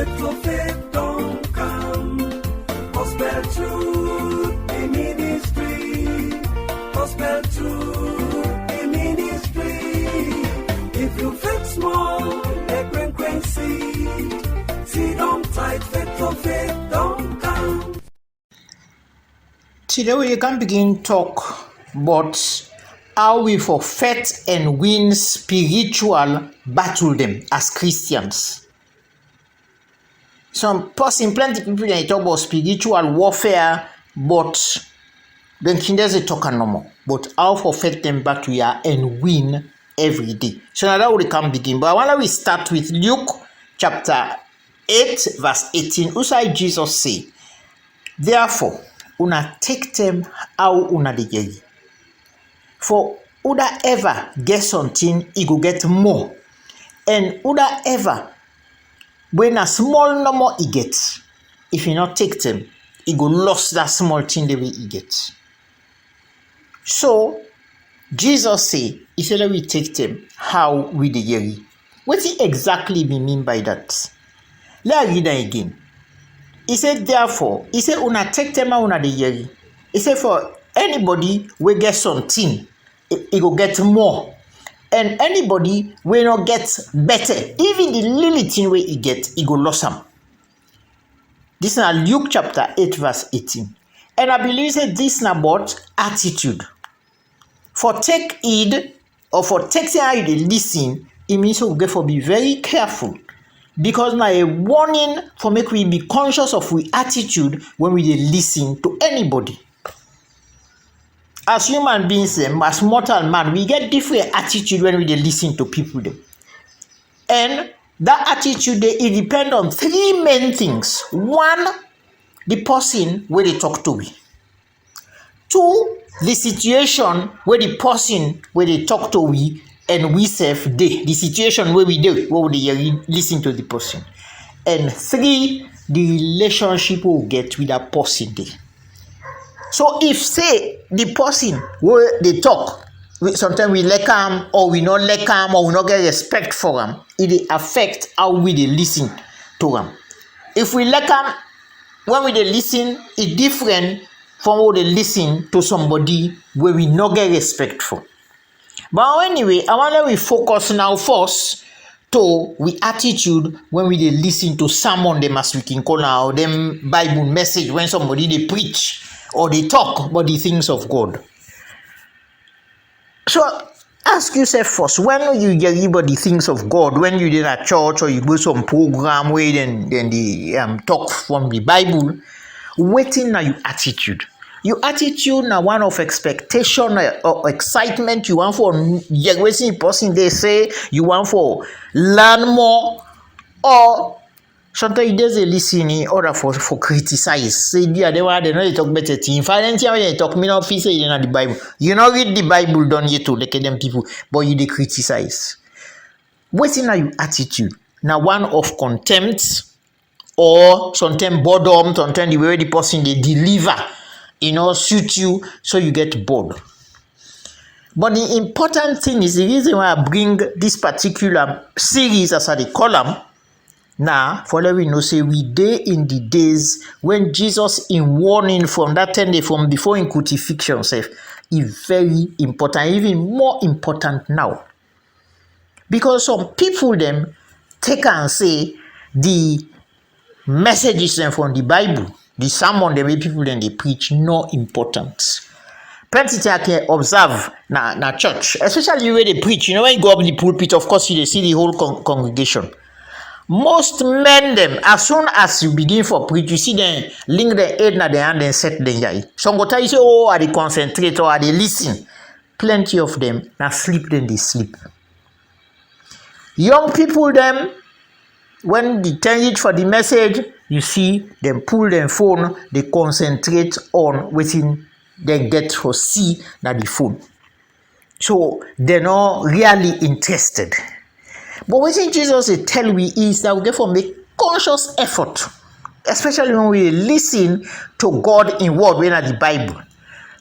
faith don't come. Gospel truth in ministry. Gospel truth in ministry. If you faith small, they bring seed. See don't tight, faith don't come. Today we can begin talk about how we forfeit and win spiritual battle them as Christians. Plenty people they talk about spiritual warfare, but then there's talk no more. But how forfeit them battle here and win every day. So now that we can begin. But I want we start with Luke chapter 8 verse 18. Who say Jesus say, therefore, una take them how una de get. For uda ever get something, he go get more. And uda ever, when a small number he gets, if he not take them, he go lost that small thing the way he gets. So Jesus say, he said that we take them how we the get. What he exactly mean by that? Let's read that again. He said, therefore, he said, una take them out una the year. He said, for anybody will get something, he go get more. And anybody will not get better. Even the little thing where he get, he go lose some. This is Luke chapter 8, verse 18. And I believe that this is about attitude. For take heed, or for taking how you listen, it means we get for be very careful. Because now a warning for make we be conscious of we attitude when we listen to anybody. As human beings, as mortal man, we get different attitude when we listen to people. And that attitude, it depends on three main things. One, the person where they talk to we. Two, the situation where the person where they talk to we and we serve the situation where we do, where we listen to the person. And three, the relationship we get with that person there. So if say the person where they talk, sometimes we like them or we not like them or we not get respect for them, it affect how we they listen to them. If we like them, when we they listen, it's different from what they listen to somebody where we not get respect for. But anyway, I want we focus now first to we attitude when we they listen to someone they must we can call now them Bible message when somebody they preach or they talk about the things of God. So ask yourself first, when you hear about the things of God, when you did a church or you go some program where then the talk from the Bible, waiting now your attitude. Your attitude now one of expectation or excitement. You want for the person they say you want for learn more, or sometimes there's a listen in order for criticize. Say they know they talk better thing. If I don't when they talk, me not feel say in the Bible. You not read the Bible done yet to like them people, but you they criticize. Waiting now your attitude. Now one of contempt or sometimes boredom, sometimes the way the person they deliver, suit you, so you get bored. But the important thing is the reason why I bring this particular series as I call them. Now, for let we know, say we day in the days when Jesus in warning from that 10 day from before in crucifixion self is very important, even more important now. Because some people them take and say the messages them from the Bible, the sermon the way people then they preach, no important. Plenty I can observe na church, especially where they preach. When you go up the pulpit, of course you see the whole congregation. Most men them, as soon as you begin for preach, you see them link the head na the hand and set the eye. Some go tell you say, oh, are they concentrate or are they listen? Plenty of them now sleep, then they sleep. Young people them, when they turn it for the message, you see them pull their phone, they concentrate on waiting they get to see that the phone. So they're not really interested. But what Jesus tell we is that we get for make conscious effort, especially when we listen to God in word, when at the Bible.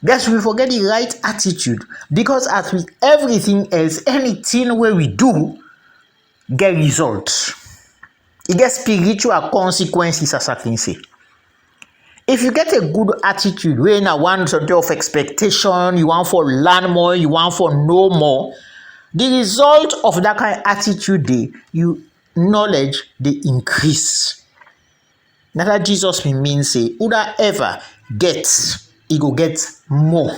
Guys, we forget the right attitude, because as with everything else, anything where we do get results. It gets spiritual consequences, as I can say. If you get a good attitude, where na one sort of expectation, you want for learn more, you want for know more, the result of that kind of attitude, you knowledge they increase. Now that Jesus means say, whoever gets, he go get more.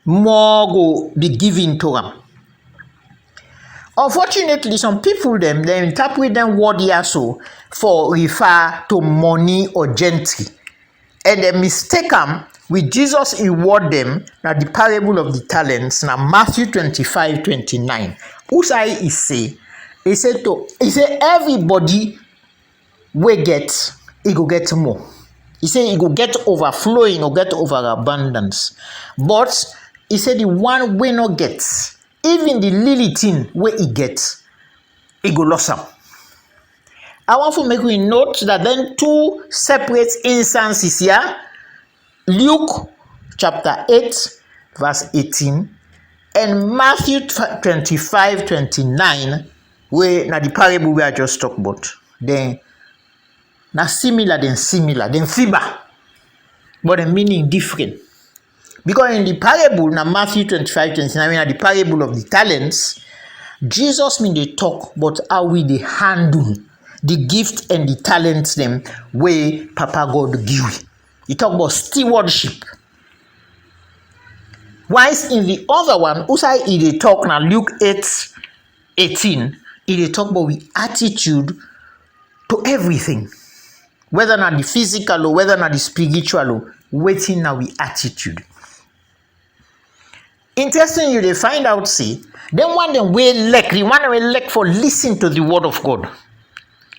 More go be given to him. Unfortunately, some people they interpret them word here so for refer to money or gentry. And they mistake them with Jesus reward them now the parable of the talents now Matthew 25:29. Who say he say everybody will get, he go get more. He said he go get overflowing or get overabundance. But he said the one will not get, even the little thing where he gets, he go lose am. I want to make we note that then two separate instances here. Luke chapter 8 verse 18 and Matthew 25:29, where now the parable we are just talking about. Then now similar, then feeble, but the meaning different. Because in the parable, now Matthew 25:29, the parable of the talents, Jesus mean they talk about how we they handle the gift and the talents them where Papa God give. He talk about stewardship. Whilst in the other one, also he they talk now Luke 8:18, he they talk about the attitude to everything. Whether not the physical or whether not the spiritual or waiting now we attitude. Interesting, you they find out, see, them one them way lack, the one way lack for listen to the word of God.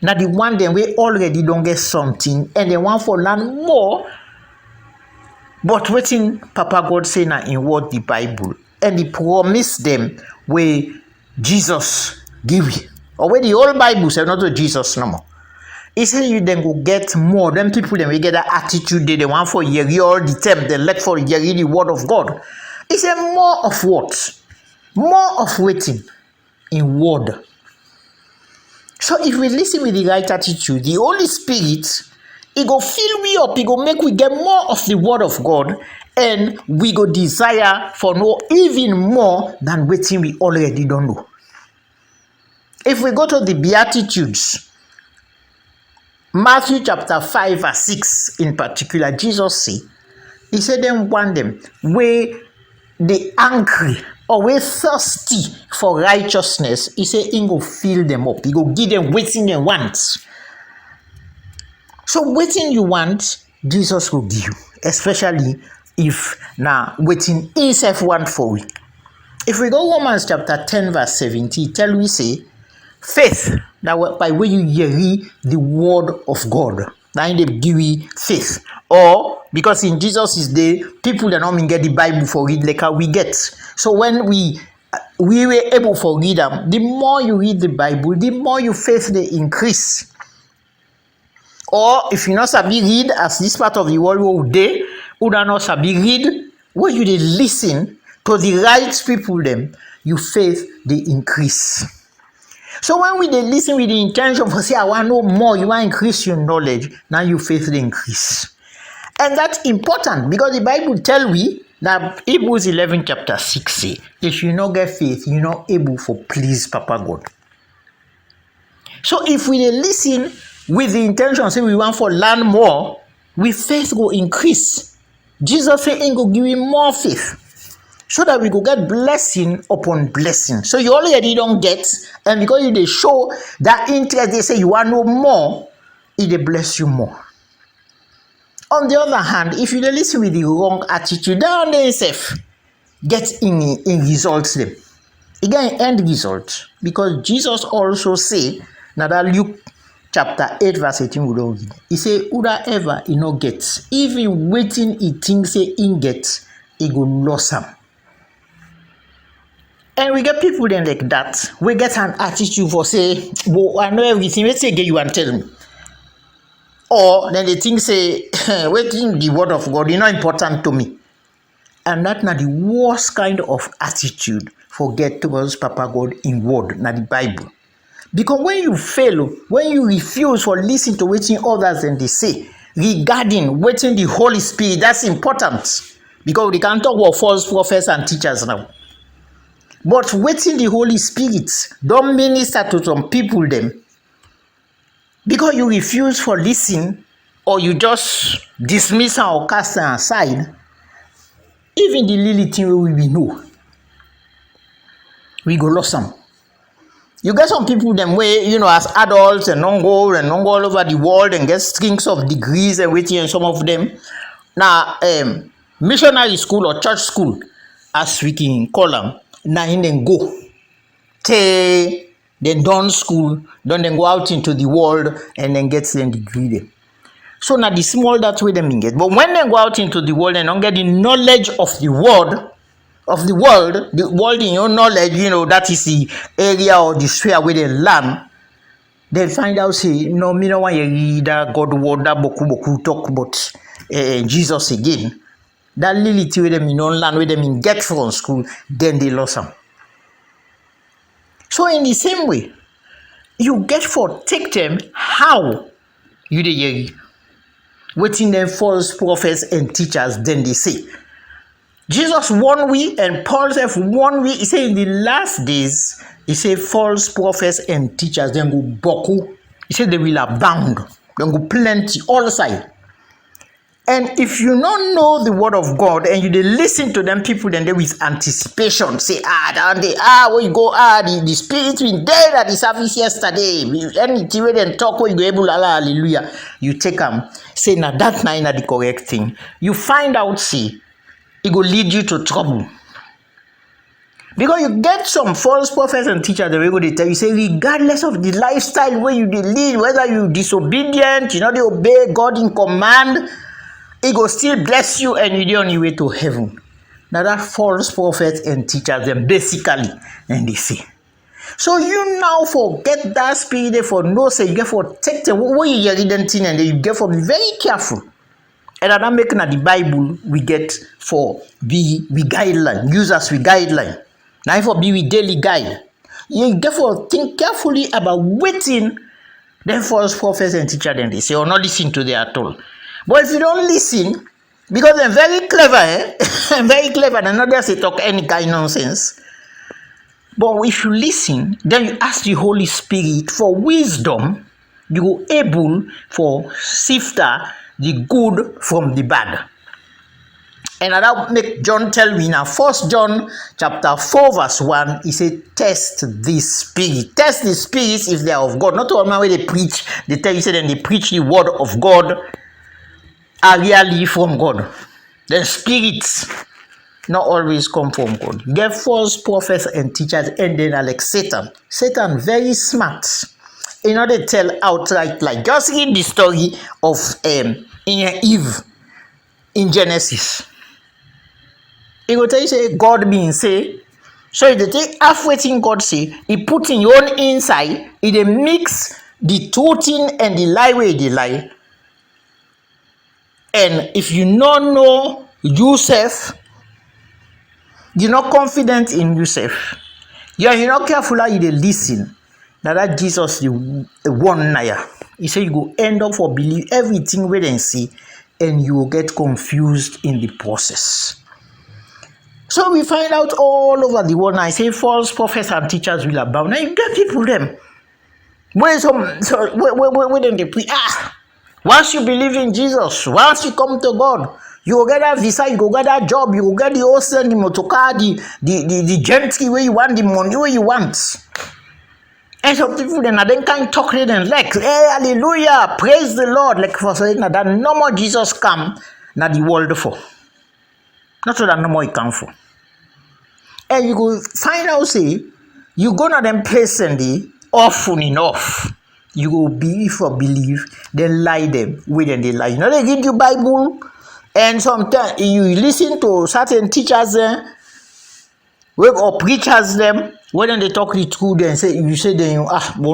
Now the one them way already don't get something and they want for learn more. But waiting Papa God say now in word the Bible and he promise them where Jesus give you. Or where the whole Bible say not to Jesus no more. He said you then go get more. Them people then we get that attitude they want for hear all the time. They let for hear the word of God. He said more of what? More of waiting in word. So if we listen with the right attitude, the Holy Spirit, He go fill we up, He go make we get more of the word of God, and we go desire for know even more than waiting we already don't know. If we go to the Beatitudes, Matthew chapter 5 verse 6 in particular, Jesus say, He said them want them where they angry or we thirsty for righteousness. He said He go fill them up. He go give them waiting they want. So waiting you want, Jesus will give you, especially if now waiting himself want for we. If we go Romans chapter 10 verse 70, tell we say faith that by way you hear the word of God. Now they give you faith. Or because in Jesus' day, people that don't get the Bible for read like how we get. So when we were able to read them, the more you read the Bible, the more your faith they increase. Or if you not sabi read, as this part of the world will day, who don't not sabi read, where you they listen to the right people them, your faith they increase. So when we they listen with the intention of say I want to know more, you want to increase your knowledge, now your faith they increase. And that's important because the Bible tell we that Hebrews 11 chapter 6 say, if you not get faith, you're not able to please Papa God. So if we they listen with the intention say we want to learn more, we faith will increase. Jesus say He will give you more faith. So that we go get blessing upon blessing. So you already don't get, and because you they show that interest, they say you want no more, He bless you more. On the other hand, if you listen with the wrong attitude, then they self get in results them. Again, end result. Because Jesus also say, now that Luke chapter 8 verse 18 we don't read. He say, whoever he no gets, even waiting he thinks say he gets, he go lose him. And we get people then like that. We get an attitude for say, well, I know everything. Let's say, get you and tell me. Or then they think say, waiting the word of God is not important to me. And that's not the worst kind of attitude for get towards Papa God in word, not the Bible. Because when you fail, when you refuse for listening to what others and they say regarding waiting the Holy Spirit, that's important. Because we can talk about false prophets and teachers now. But waiting the Holy Spirit, don't minister to some people them. Because you refuse for listening, or you just dismiss or cast them aside, even the little thing we know, we go lost some. You get some people them way, as adults and don't go all over the world and get strings of degrees and waiting, and some of them. Now, missionary school or church school, as we can call them, now in then go. Then done school, then go out into the world and then get them degree them. So now the small that way them get. But when they go out into the world and don't get the knowledge of the world in your knowledge, that is the area or the sphere where they learn, they find out, say, no, me no want to read that God word, that boku talk about Jesus again. That little thing with them in learn, with them in get from school, then they lost them. So in the same way, you get for take them how you dey hear waiting them false prophets and teachers, then they say. Jesus warned we and Paul said warned we. He said in the last days, he said false prophets and teachers then go boku. He said they will abound. Then go plenty all side. And if you don't know the word of God and you listen to them people, then they with anticipation say, where you go, the spirit been there at the service yesterday. Anything where they talk, where you go able, hallelujah. You take them, say, now that night the correct thing. You find out, see, it will lead you to trouble. Because you get some false prophets and teachers, the way they tell you, say, regardless of the lifestyle where you lead, whether you disobedient, they obey God in command, it will still bless you and you're on your way to heaven. Now that false prophets and teachers, them basically, and they say. So you now forget that spirit for no say, you get for take the way you read thing and you get for be very careful. And I'm making the Bible we get for be guideline, use as we guideline. Now for be we daily guide. You get for think carefully about waiting then false prophets and teachers then they say, or not listen to them at all. But if you don't listen, because they're very clever, very clever, and not just they talk any kind of nonsense. But if you listen, then you ask the Holy Spirit for wisdom, you go able for sifter the good from the bad. And that make John tell me now, 1 John chapter 4 verse 1, he said, test this spirit. Test the spirits if they are of God. Not all the way they preach, they tell you, say, then they preach the word of God, are really from God. The spirits not always come from God. You get false prophets and teachers, and then like Satan. Satan very smart. You know they tell outright, like just read the story of Eve in Genesis. He will tell you say God being say. So if they take halfway thing God say, he put in your own inside, he they mix the truth and the lie where they lie. And if you don't know yourself, you're not confident in yourself, you're not careful how you listen, that Jesus the one naya. He said you go end up for believe everything we then see, and you will get confused in the process. So we find out all over the world. I say false prophets and teachers will abound. Now you get people them. Where then they preach? Once you believe in Jesus, once you come to God, you will get that visa, you will get that job, you will get the hostel, the motor car, the gentry where you want, the money where you want. And some people then can't talk to them like, hey, hallelujah, praise the Lord. Like for saying that no more Jesus come, now the world for. Not so that no more he come for. And you go find out, say, you go to them place and they often enough. You go believe, then lie them, then they lie. You know, they read your Bible, and sometimes you listen to certain teachers or preachers them, when they talk the truth, then say you say them,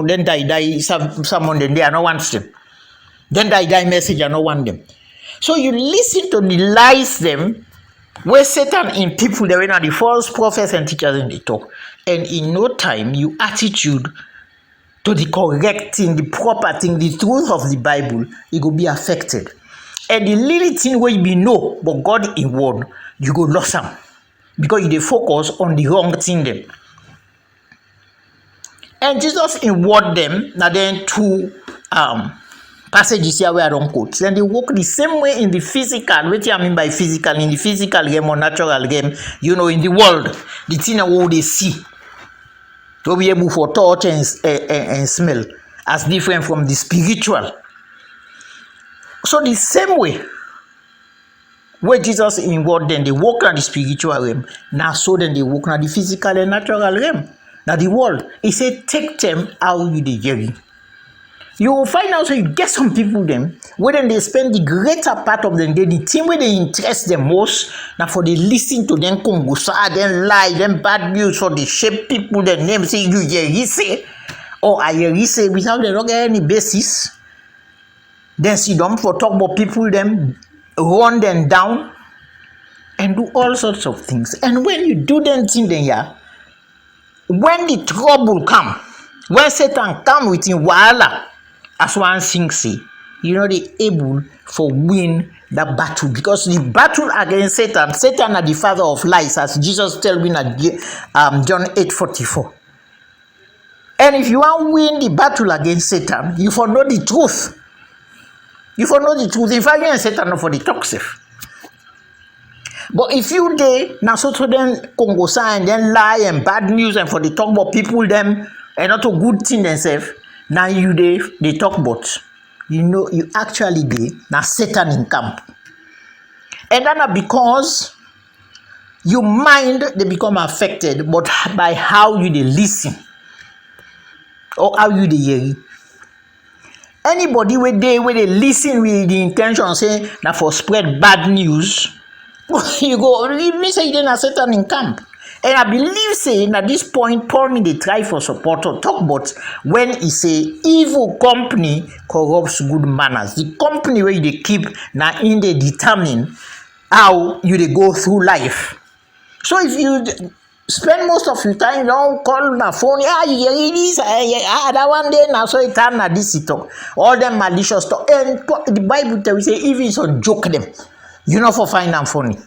then die someone then they are not want them. Then die message are not want them. So you listen to the lies them, where Satan in people they were not the false prophets and teachers in the talk, and in no time your attitude to the correct thing, the proper thing, the truth of the Bible, you go be affected. And the little thing where you be know, but God in word, you go lost them. Because you dey focus on the wrong thing them. And Jesus in word them, now then two passages here where I don't quote. Then they work the same way in the physical. What I mean by physical? In the physical realm or natural realm, you know, in the world, the thing that what they see. To be able for touch and smell as different from the spiritual. So the same way where Jesus in word then they walk on the spiritual realm, now so then they walk on the physical and natural realm. Now the world, he said, take them out you the hearing. You will find out, so you get some people them, where then they spend the greater part of them day, the thing where they interest them most, now for they listen to them kongosa, them lie, them bad news, or they shape people, their name say you say, or I say without they don't get any basis. Then see them for talk about people them, run them down, and do all sorts of things. And when you do them thing then yeah, when the trouble come, when Satan come with him wahala, as one thing say, you know they able for win that battle, because the battle against Satan is the father of lies, as Jesus tell me at John 8:44. And if you want to win the battle against Satan, you for know the truth. You for know the truth. If I get Satan not for the toxic. But if you dey now so to them kongosa and then lie and bad news and for the talk about people them and not a good thing themselves, now you they talk about, you know, you actually dey now Satan in camp. And then because your mind they become affected, but by how you they listen or how you they hear. Anybody where they listen with the intention say now for spread bad news, you go really say then a Satan in camp. And I believe saying at this point, Paul me they try for support or talk about when he say evil company corrupts good manners. The company where they keep now in they determine how you they go through life. So if you spend most of your time, you don't call my phone, you hear this, that one day now, so it turn na this talk. All them malicious talk. And the Bible tells you say even some joke them, you know for find them funny.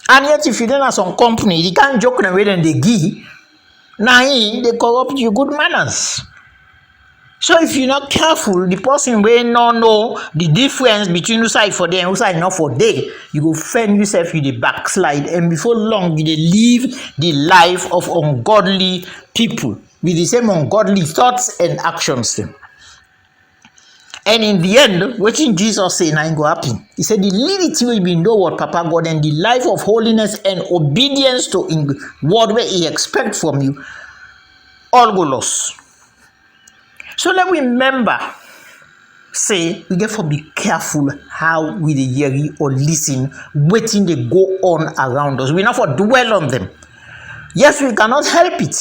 And yet if you don't have some company, you can't joke them with them they give. Now they corrupt your good manners. So if you're not careful, the person will not know the difference between who side for them and who side not for them. You go find yourself with the backslide, and before long you live the life of ungodly people with the same ungodly thoughts and actions. And in the end, what Jesus say now go happen. He said the little thing will be know what Papa God and the life of holiness and obedience to in word where he expect from you, all go lost. So let we remember, say, we therefore be careful how we hear or listen, waiting they go on around us. We not for dwell on them. Yes, we cannot help it.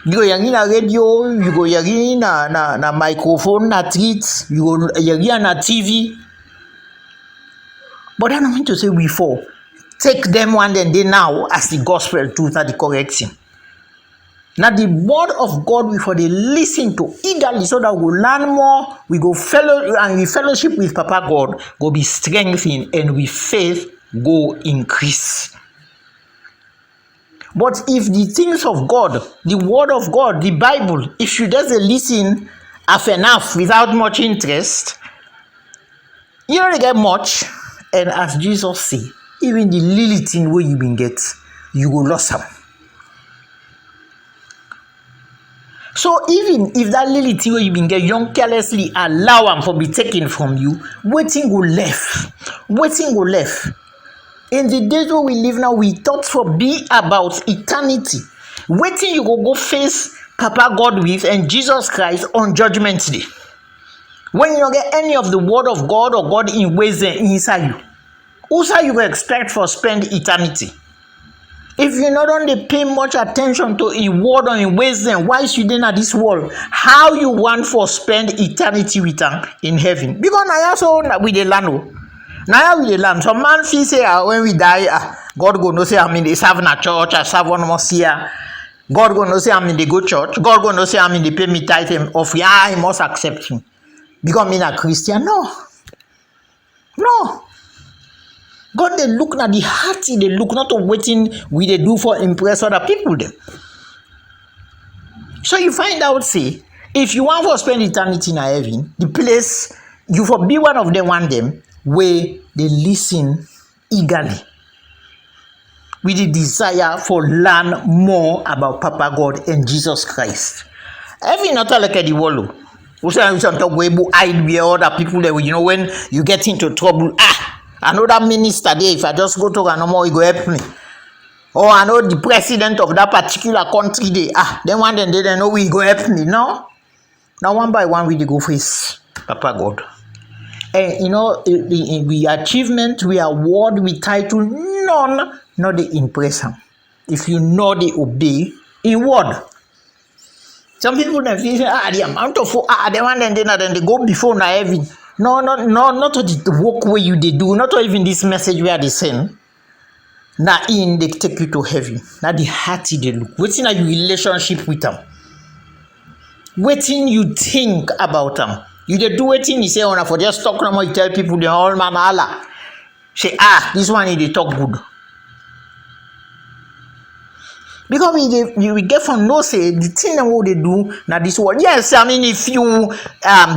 You go hear na radio, you go hear na microphone, na tweet, you go hear na TV. But I don't want to say before, take them one day now as the gospel truth and the correction. Now the word of God we for they listen to eagerly so that we learn more, we go we fellowship with Papa God, go be strengthened and we faith go increase. But if the things of God, the word of God, the Bible, if you just listen half enough without much interest, you don't get much. And as Jesus say, even the little thing where you been get, you go lost some. So even if that little thing where you been get, you don't carelessly allow them for be taken from you, waiting go left. Waiting go left. In the days where we live now, we thought for be about eternity. Waiting you go face Papa God with and Jesus Christ on Judgment Day. When you don't get any of the word of God or God in ways inside you, who's you expect for spend eternity? If you not only pay much attention to a word or in wisdom, why should they not this world? How you want for spend eternity with them in heaven? Because now also with the land. Now we the land. Some man feel say when we die, God go no say I mean they serve in a church, I serve one more here. God gonna say I'm in the go church. God gonna say I'm in the pay me tithe him of I must accept him. Because me a Christian. No. No. God they look at the heart, they look not of waiting we they do for impress other people them. So you find out, see, if you want to spend eternity in heaven, the place you for be one of them where they listen eagerly with the desire for learn more about Papa God and Jesus Christ. Heaven not like the world. We say talk way hide where other people there. You know when you get into trouble, another minister there. If I just go to no more, he go help me. Or I know the president of that particular country there. Then one then they don't know we go help me. No. Now one by one we go face Papa God. And you know we achievement, we award, we title, none, not the impress him. If you know they obey in word. Some people then feel the amount of they want then they go before na heaven. No, not the work where you they do, not even this message where they send. Now in they take you to heaven. Now the heart they look. Waiting at your relationship with them. Waiting you think about them. You they do waiting you say on for just talk no more. You tell people the whole man Allah. Say this one they talk good. Because we get from no say the thing that what they do now this world. Yes, I mean if you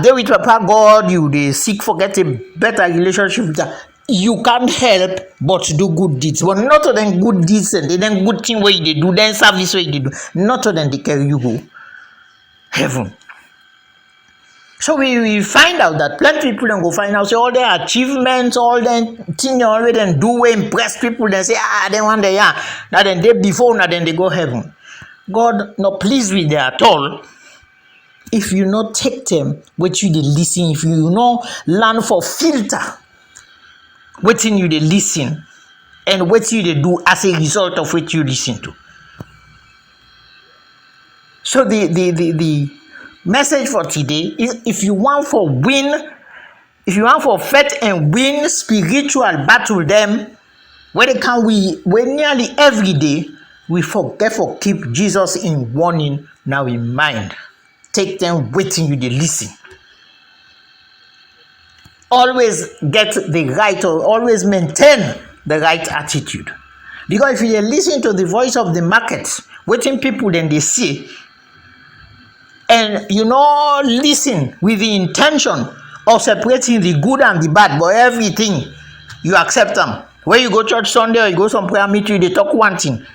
they with Papa God, you they seek for get a better relationship with that. You can't help but do good deeds. But not to them good deeds and then good thing where they do, then service where they do. Not to them they carry you go heaven. So we find out that plenty of people don't go find out say all their achievements, all their things they already and do we impress people. Then say they want they now then they before now then they go heaven. God not pleased with them at all. If you not take them, what you they listen, if you not learn for filter. Waiting you they listen and what you they do as a result of what you listen to. So the message for today is if you want for fight and win spiritual battle them, where nearly every day we forget for keep Jesus in warning now in mind. Take them waiting you they listen. Always get the right or always maintain the right attitude. Because if you listen to the voice of the market, waiting people then they see, and you know listen with the intention of separating the good and the bad, but everything you accept them. When you go church Sunday or you go some prayer meeting, they talk one thing.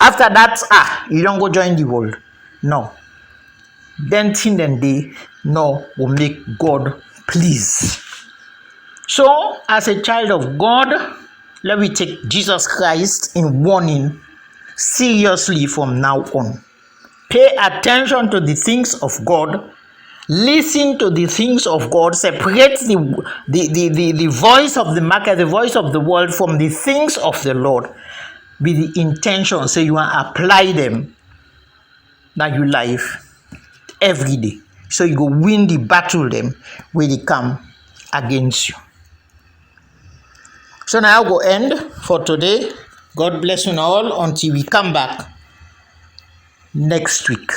After that, you don't go join the world. No. Then thing then they no will make God please. So, as a child of God, let me take Jesus Christ in warning seriously from now on. Pay attention to the things of God. Listen to the things of God. Separate the voice of the market, the voice of the world from the things of the Lord. With the intention, so you want to apply them in your life every day. So you go win the battle them when they come against you. So now I'll go end for today. God bless you all until we come back next week.